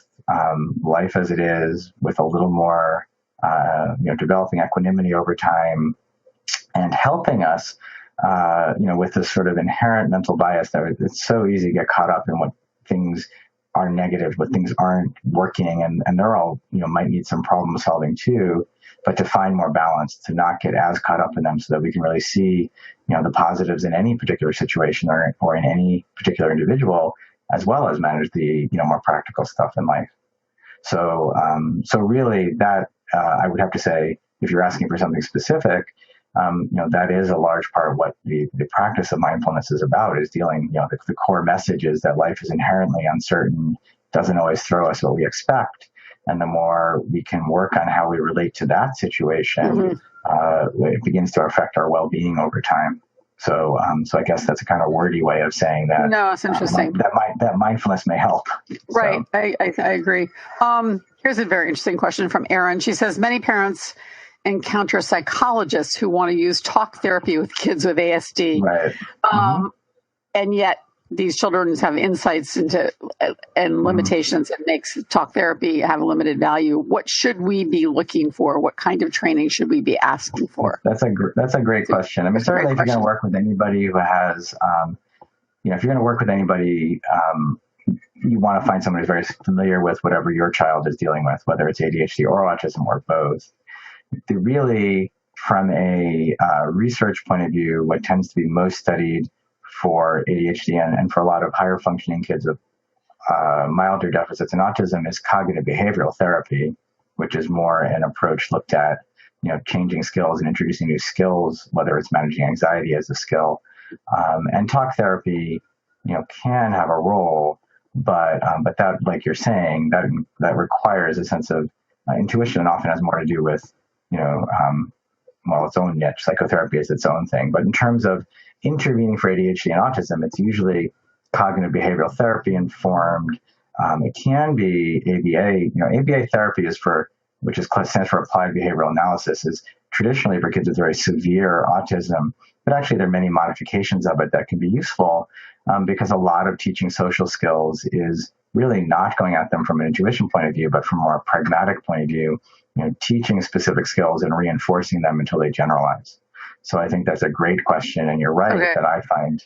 [SPEAKER 3] life as it is with a little more, developing equanimity over time and helping us, with this sort of inherent mental bias that it's so easy to get caught up in what things are negative, what things aren't working, and they're all, might need some problem solving too, but to find more balance, to not get as caught up in them so that we can really see, the positives in any particular situation or in any particular individual, as well as manage the, more practical stuff in life. So really that, I would have to say, if you're asking for something specific, that is a large part of what the practice of mindfulness is about, is dealing, the core message is that life is inherently uncertain, doesn't always throw us what we expect. And the more we can work on how we relate to that situation, it begins to affect our well-being over time. So I guess that's a kind of wordy way of saying that.
[SPEAKER 2] No, it's interesting.
[SPEAKER 3] That mindfulness may help.
[SPEAKER 2] Right.
[SPEAKER 3] So.
[SPEAKER 2] I agree. Here's a very interesting question from Erin. She says, many parents encounter psychologists who want to use talk therapy with kids with ASD.
[SPEAKER 3] Right.
[SPEAKER 2] And yet these children have insights into and limitations that makes talk therapy have a limited value. What should we be looking for? What kind of training should we be asking for?
[SPEAKER 3] That's a great question. I mean, certainly if you're going to work with anybody who has, if you're going to work with anybody, you want to find someone who's very familiar with whatever your child is dealing with, whether it's ADHD or autism or both. Really, from a research point of view, what tends to be most studied for ADHD and for a lot of higher functioning kids with milder deficits in autism is cognitive behavioral therapy, which is more an approach looked at, changing skills and introducing new skills, whether it's managing anxiety as a skill. And talk therapy, can have a role, but that, like you're saying, that requires a sense of intuition, and often has more to do with, its own niche. Psychotherapy is its own thing. But in terms of intervening for ADHD and autism, it's usually cognitive behavioral therapy informed. It can be ABA. ABA therapy stands for Applied Behavioral Analysis, is traditionally for kids with very severe autism, but actually there are many modifications of it that can be useful because a lot of teaching social skills is really not going at them from an intuition point of view, but from a more pragmatic point of view, teaching specific skills and reinforcing them until they generalize. So I think that's a great question, and you're right that I find,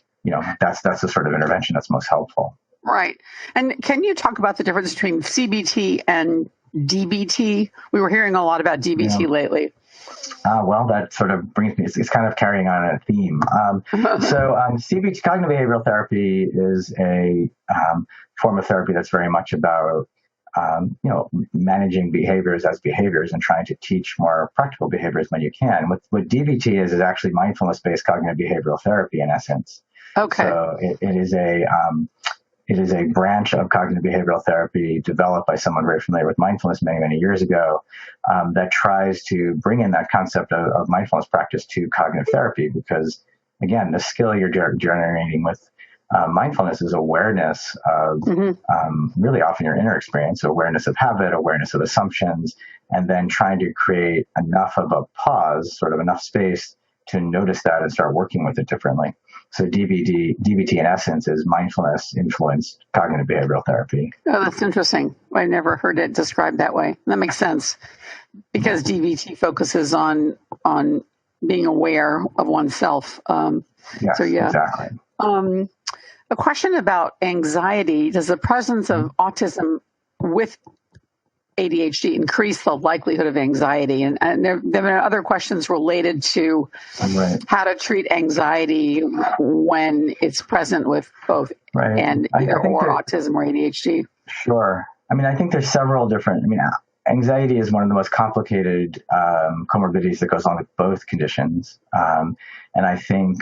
[SPEAKER 3] that's the sort of intervention that's most helpful.
[SPEAKER 2] Right. And can you talk about the difference between CBT and DBT? We were hearing a lot about DBT lately.
[SPEAKER 3] Well, that sort of brings me, it's kind of carrying on a theme. So CBT, cognitive behavioral therapy, is a form of therapy that's very much about, managing behaviors as behaviors and trying to teach more practical behaviors when you can. What DBT is actually mindfulness-based cognitive behavioral therapy in essence.
[SPEAKER 2] Okay.
[SPEAKER 3] So it is a branch of cognitive behavioral therapy developed by someone very familiar with mindfulness many, many years ago that tries to bring in that concept of mindfulness practice to cognitive therapy, because, again, the skill you're generating with mindfulness is awareness of really often your inner experience, so awareness of habit, awareness of assumptions, and then trying to create enough of a pause, sort of enough space to notice that and start working with it differently. So DBT in essence is mindfulness-influenced cognitive behavioral therapy.
[SPEAKER 2] Oh, that's interesting. I never heard it described that way. That makes sense, because DBT focuses on being aware of oneself.
[SPEAKER 3] Yes,
[SPEAKER 2] so yeah,
[SPEAKER 3] exactly.
[SPEAKER 2] A question about anxiety. Does the presence of autism with ADHD increase the likelihood of anxiety? And there have been other questions related to how to treat anxiety when it's present with both and either autism or ADHD.
[SPEAKER 3] Sure. I mean, I think there's several different, anxiety is one of the most complicated comorbidities that goes along with both conditions. And I think,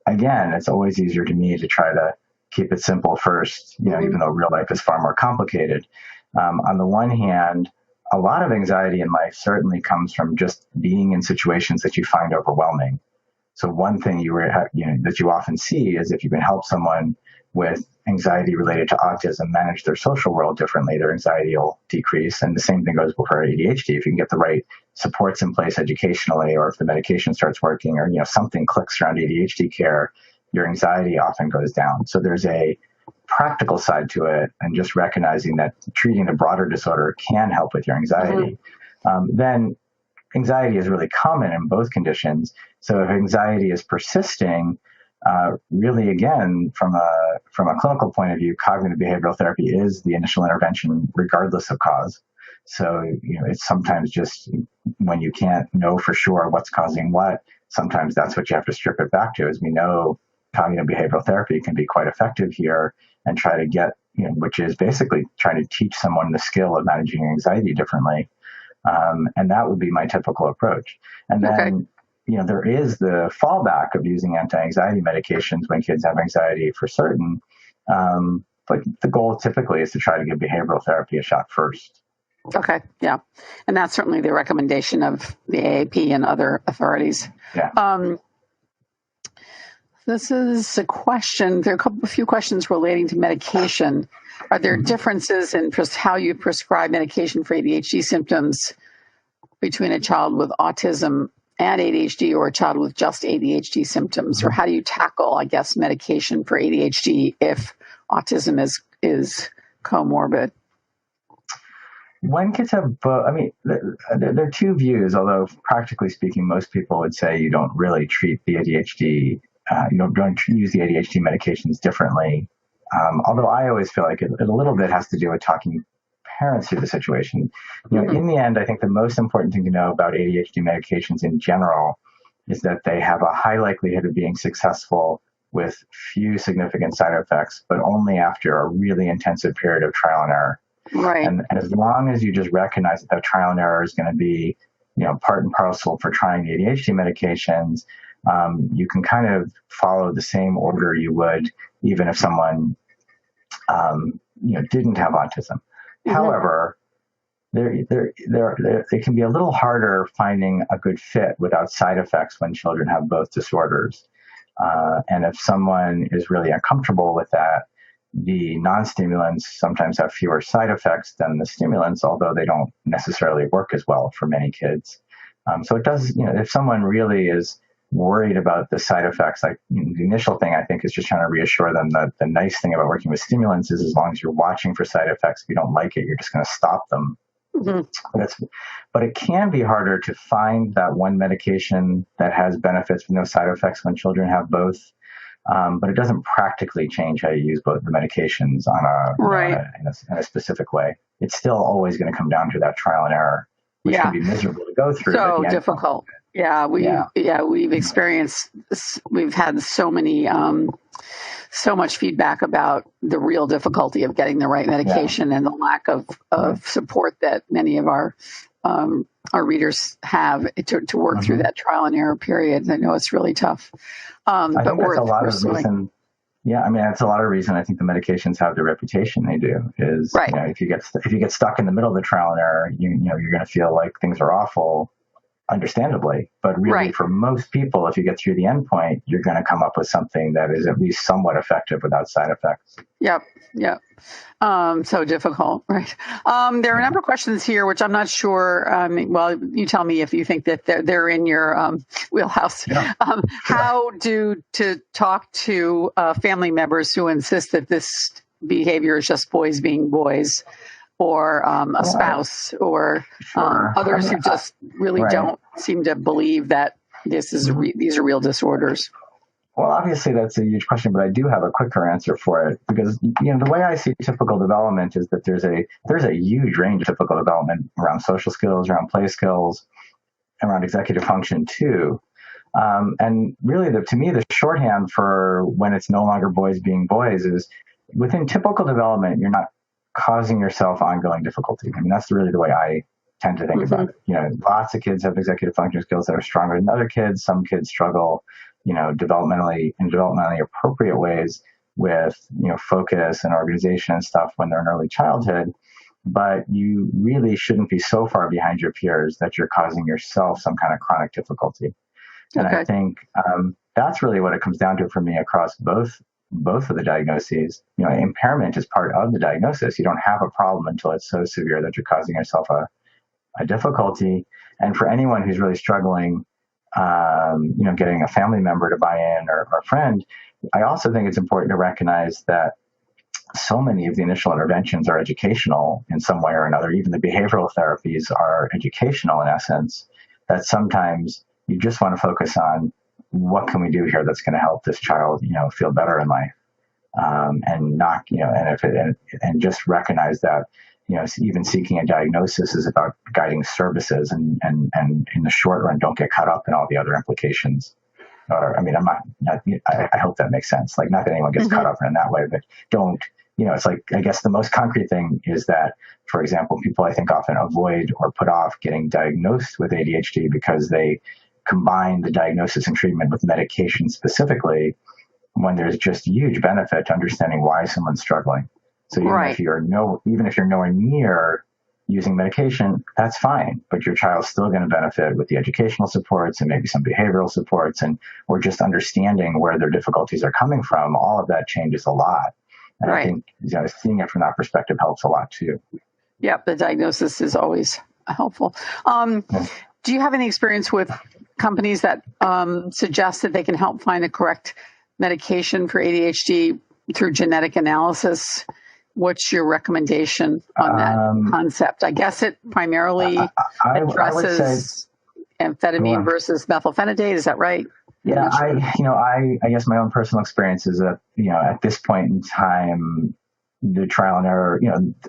[SPEAKER 3] again, it's always easier to me to try to keep it simple first, even though real life is far more complicated. On the one hand, a lot of anxiety in life certainly comes from just being in situations that you find overwhelming. So one thing that you often see is if you can help someone with anxiety related to autism manage their social world differently, their anxiety will decrease. And the same thing goes for ADHD. If you can get the right supports in place educationally, or if the medication starts working, or something clicks around ADHD care, your anxiety often goes down. So there's a practical side to it, and just recognizing that treating the broader disorder can help with your anxiety. Then anxiety is really common in both conditions. So if anxiety is persisting, really, again, from a clinical point of view, cognitive behavioral therapy is the initial intervention regardless of cause. So, it's sometimes just when you can't know for sure what's causing what, sometimes that's what you have to strip it back to. As we know, cognitive behavioral therapy can be quite effective here, and try to get, which is basically trying to teach someone the skill of managing anxiety differently. And that would be my typical approach. And then, there is the fallback of using anti-anxiety medications when kids have anxiety for certain. But the goal typically is to try to give behavioral therapy a shot first.
[SPEAKER 2] Okay, yeah. And that's certainly the recommendation of the AAP and other authorities.
[SPEAKER 3] Yeah.
[SPEAKER 2] This is a question. There are a few questions relating to medication. Are there differences in how you prescribe medication for ADHD symptoms between a child with autism and ADHD or a child with just ADHD symptoms? Or how do you tackle, I guess, medication for ADHD if autism is comorbid?
[SPEAKER 3] When kids have both, there are two views, although practically speaking, most people would say you don't really treat the ADHD, don't use the ADHD medications differently. Although I always feel like it a little bit has to do with talking parents through the situation. In the end, I think the most important thing to know about ADHD medications in general is that they have a high likelihood of being successful with few significant side effects, but only after a really intensive period of trial and error.
[SPEAKER 2] Right.
[SPEAKER 3] And as long as you just recognize that trial and error is going to be, part and parcel for trying the ADHD medications, you can kind of follow the same order you would even if someone, didn't have autism. However, it can be a little harder finding a good fit without side effects when children have both disorders. And if someone is really uncomfortable with that, the non-stimulants sometimes have fewer side effects than the stimulants, although they don't necessarily work as well for many kids. So it does, if someone really is worried about the side effects, like the initial thing I think is just trying to reassure them that the nice thing about working with stimulants is as long as you're watching for side effects, if you don't like it, you're just going to stop them. But it can be harder to find that one medication that has benefits with no side effects when children have both. But it doesn't practically change how you use both the medications in a specific way. It's still always going to come down to that trial and error, which can be miserable to go through.
[SPEAKER 2] So difficult. We've experienced, we've had so much feedback about the real difficulty of getting the right medication and the lack of support that many of our readers have to work through that trial and error period. I know it's really tough.
[SPEAKER 3] I think that's a lot of reason. Yeah, that's a lot of reason I think the medications have the reputation they do. Is if you get stuck in the middle of the trial and error, you're going to feel like things are awful, understandably. But really, for most people, if you get through the end point, you're going to come up with something that is at least somewhat effective without side effects.
[SPEAKER 2] Yep. So difficult, right? There are a number of questions here, which I'm not sure. You tell me if you think that they're in your wheelhouse.
[SPEAKER 3] Yeah.
[SPEAKER 2] How to talk to family members who insist that this behavior is just boys being boys, or a spouse, or others who just really don't seem to believe that these are real disorders.
[SPEAKER 3] Well, obviously that's a huge question, but I do have a quicker answer for it because the way I see typical development is that there's a huge range of typical development around social skills, around play skills, around executive function too. And really, to me, the shorthand for when it's no longer boys being boys is within typical development, you're not causing yourself ongoing difficulty. That's really the way I tend to think about it. Lots of kids have executive function skills that are stronger than other kids. Some kids struggle developmentally appropriate ways with, focus and organization and stuff when they're in early childhood. But you really shouldn't be so far behind your peers that you're causing yourself some kind of chronic difficulty. And I think that's really what it comes down to for me across both of the diagnoses. Impairment is part of the diagnosis. You don't have a problem until it's so severe that you're causing yourself a difficulty. And for anyone who's really struggling, getting a family member to buy in or a friend, I also think it's important to recognize that so many of the initial interventions are educational in some way or another. Even the behavioral therapies are educational in essence, that sometimes you just want to focus on what can we do here that's going to help this child, feel better in life. And not, and just recognize that, even seeking a diagnosis is about guiding services and in the short run, don't get caught up in all the other implications or I mean, I hope that makes sense. Like, not that anyone gets caught up in that way, but don't, it's like, I guess the most concrete thing is that, for example, people I think often avoid or put off getting diagnosed with ADHD because they combine the diagnosis and treatment with medication specifically, when there's just huge benefit to understanding why someone's struggling. So even if you're nowhere near using medication, that's fine, but your child's still going to benefit with the educational supports and maybe some behavioral supports, or just understanding where their difficulties are coming from. All of that changes a lot. And I think seeing it from that perspective helps a lot too.
[SPEAKER 2] Yep, the diagnosis is always helpful. Do you have any experience with companies that suggest that they can help find the correct medication for ADHD through genetic analysis? What's your recommendation on that concept? I guess it primarily addresses amphetamine versus methylphenidate. Is that right?
[SPEAKER 3] Yeah, I guess my own personal experience is that, at this point in time, the trial and error,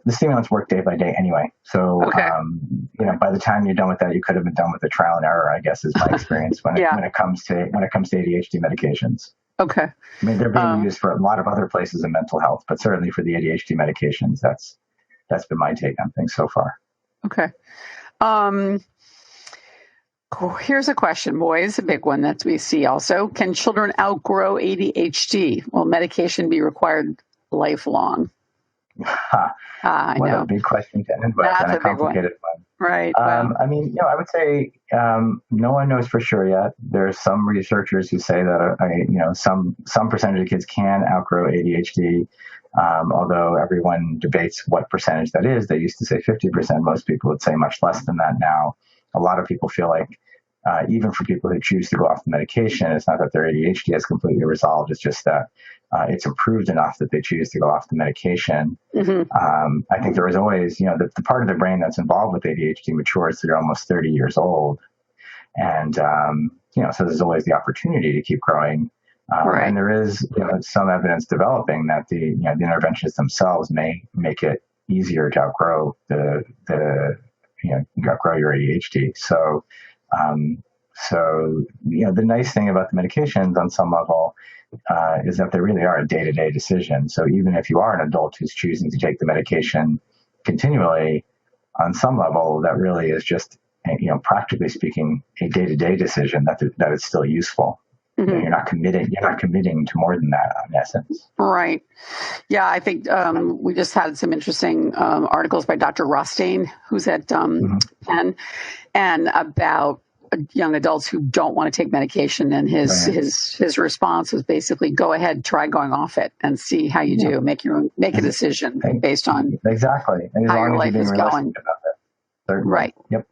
[SPEAKER 3] the stimulants work day by day anyway. So, by the time you're done with that, you could have been done with the trial and error, I guess, is my experience when it comes to ADHD medications. Okay. I mean, they're being used for a lot of other places in mental health, but certainly for the ADHD medications, that's been my take on things so far.
[SPEAKER 2] Okay. Here's a question, boys, a big one that we see also. Can children outgrow ADHD? Will medication be required lifelong?
[SPEAKER 3] I know. A big question to end with, and a complicated one.
[SPEAKER 2] Right.
[SPEAKER 3] I mean, I would say no one knows for sure yet. There's some researchers who say that some percentage of kids can outgrow ADHD, although everyone debates what percentage that is. They used to say 50%. Most people would say much less than that now. A lot of people feel like even for people who choose to go off the medication, it's not that their ADHD is completely resolved. It's just that it's improved enough that they choose to go off the medication. I think there is always, the part of the brain that's involved with ADHD matures to almost 30 years old. And, so there's always the opportunity to keep growing. And there is some evidence developing that the interventions themselves may make it easier to outgrow outgrow your ADHD. So, the nice thing about the medications on some level is that they really are a day-to-day decision. So even if you are an adult who's choosing to take the medication continually, on some level, that really is just, practically speaking, a day-to-day decision that it's still useful. You're not committing to more than that, in essence. Right.
[SPEAKER 2] Yeah, I think we just had some interesting articles by Dr. Rothstein, who's at Penn, and about young adults who don't want to take medication. And his response was basically, go ahead, try going off it and see how you do. Make a decision based on
[SPEAKER 3] exactly
[SPEAKER 2] how your life is going. Right.
[SPEAKER 3] Yep.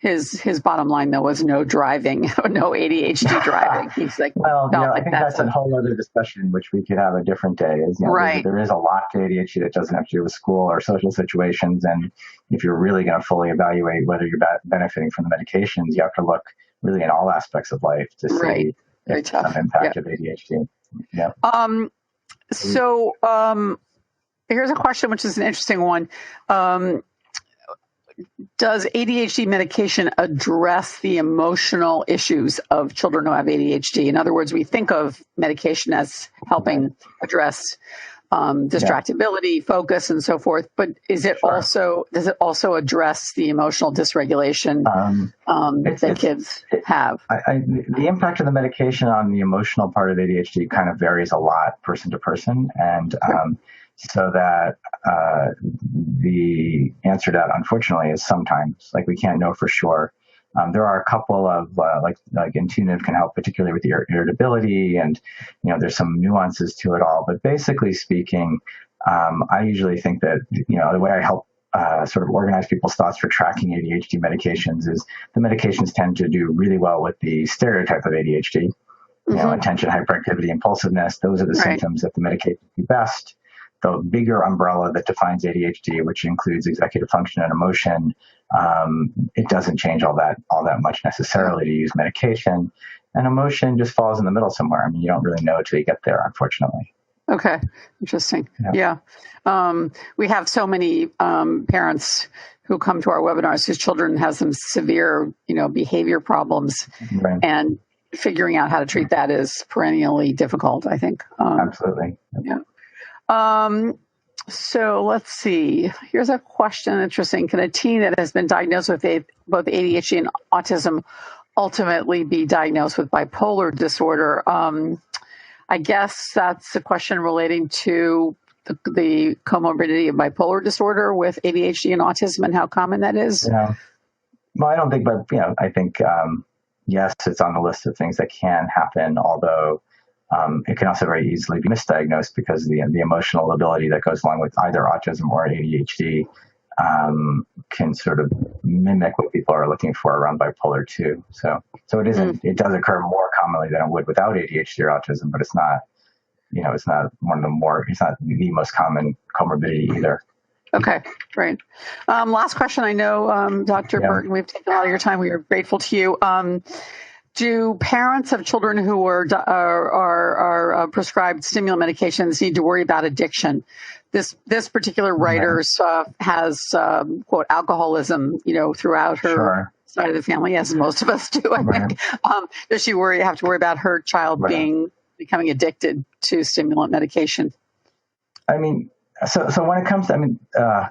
[SPEAKER 2] His bottom line, though, was no driving, no ADHD driving. He's like,
[SPEAKER 3] I think that's a whole other discussion, which we could have a different day. There is a lot to ADHD that doesn't have to do with school or social situations. And if you're really going to fully evaluate whether you're benefiting from the medications, you have to look really in all aspects of life to see if there's some impact of ADHD. Yeah.
[SPEAKER 2] So here's a question, which is an interesting one. Does ADHD medication address the emotional issues of children who have ADHD? In other words, we think of medication as helping address distractibility, focus, and so forth. But does it also address the emotional dysregulation that kids have?
[SPEAKER 3] The impact of the medication on the emotional part of ADHD kind of varies a lot person to person, and so that the answer to that, unfortunately, is sometimes. Like, we can't know for sure. There are a couple of like Intuitive can help, particularly with the irritability, and there's some nuances to it all. But basically speaking, I usually think that the way I help sort of organize people's thoughts for tracking ADHD medications is the medications tend to do really well with the stereotype of ADHD. Attention, hyperactivity, impulsiveness. Those are the symptoms that the medications do best. The bigger umbrella that defines ADHD, which includes executive function and emotion, it doesn't change all that much necessarily to use medication. And emotion just falls in the middle somewhere. I mean, you don't really know until you get there, unfortunately.
[SPEAKER 2] Okay. Interesting. Yeah. We have so many parents who come to our webinars whose children have some severe, behavior problems.
[SPEAKER 3] Right.
[SPEAKER 2] And figuring out how to treat that is perennially difficult, I think.
[SPEAKER 3] Absolutely.
[SPEAKER 2] Yeah. So let's see. Here's a question. Interesting. Can a teen that has been diagnosed with both ADHD and autism ultimately be diagnosed with bipolar disorder? I guess that's a question relating to the comorbidity of bipolar disorder with ADHD and autism and how common that is.
[SPEAKER 3] Yeah. Well, I don't think, but I think yes, it's on the list of things that can happen. Although it can also very easily be misdiagnosed because the emotional ability that goes along with either autism or ADHD can sort of mimic what people are looking for around bipolar too. So it isn't. It does occur more commonly than it would without ADHD or autism, but it's not. It's not one of the more. It's not the most common comorbidity either.
[SPEAKER 2] Okay, great. Last question. I know, Dr. Bertin, we've taken a lot of your time. We are grateful to you. Do parents of children who are prescribed stimulant medications need to worry about addiction? This particular writer has quote alcoholism, throughout her side of the family, as most of us do. I think. Does she have to worry about her child becoming addicted to stimulant medication?
[SPEAKER 3] I mean, so when it comes to,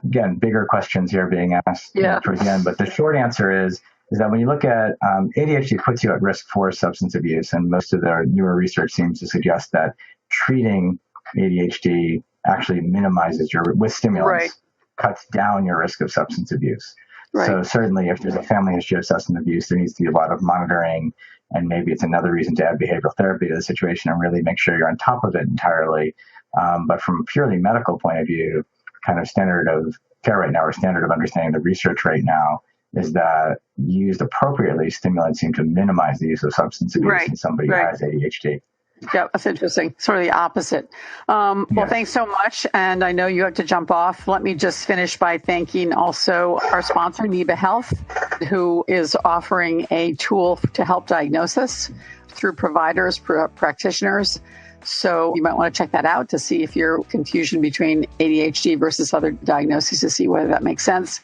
[SPEAKER 3] again, bigger questions here being asked towards the end, but the short answer is that when you look at ADHD puts you at risk for substance abuse, and most of their newer research seems to suggest that treating ADHD actually minimizes with stimulants, cuts down your risk of substance abuse. Right. So certainly if there's a family history of substance abuse, there needs to be a lot of monitoring, and maybe it's another reason to add behavioral therapy to the situation and really make sure you're on top of it entirely. But from a purely medical point of view, kind of standard of care right now, or standard of understanding the research right now, is that used appropriately, stimulants seem to minimize the use of substance abuse in somebody who has ADHD.
[SPEAKER 2] Yeah, that's interesting. Sort of the opposite. Well, thanks so much. And I know you have to jump off. Let me just finish by thanking also our sponsor, NEBA Health, who is offering a tool to help diagnosis through providers, practitioners. So you might want to check that out to see if your confusion between ADHD versus other diagnoses, to see whether that makes sense.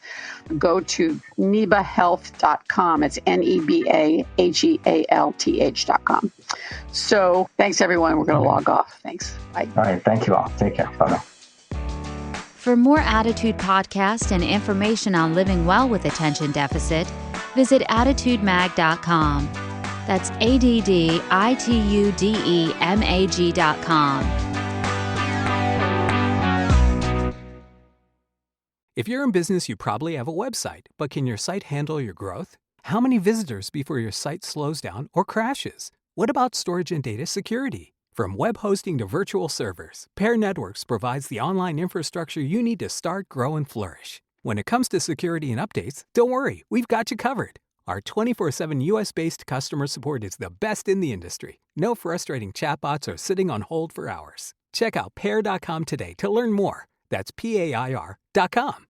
[SPEAKER 2] Go to nebahealth.com. It's nebahealth.com. So thanks, everyone. We're going to log off. Thanks. Bye.
[SPEAKER 3] All right. Thank you all. Take care. Bye-bye.
[SPEAKER 1] For more Attitude podcasts and information on living well with attention deficit, visit attitudemag.com. That's ADDITUDEMAG.com.
[SPEAKER 4] If you're in business, you probably have a website, but can your site handle your growth? How many visitors before your site slows down or crashes? What about storage and data security? From web hosting to virtual servers, Pair Networks provides the online infrastructure you need to start, grow, and flourish. When it comes to security and updates, don't worry, we've got you covered. Our 24/7 US-based customer support is the best in the industry. No frustrating chatbots or sitting on hold for hours. Check out pair.com today to learn more. That's PAIR.com.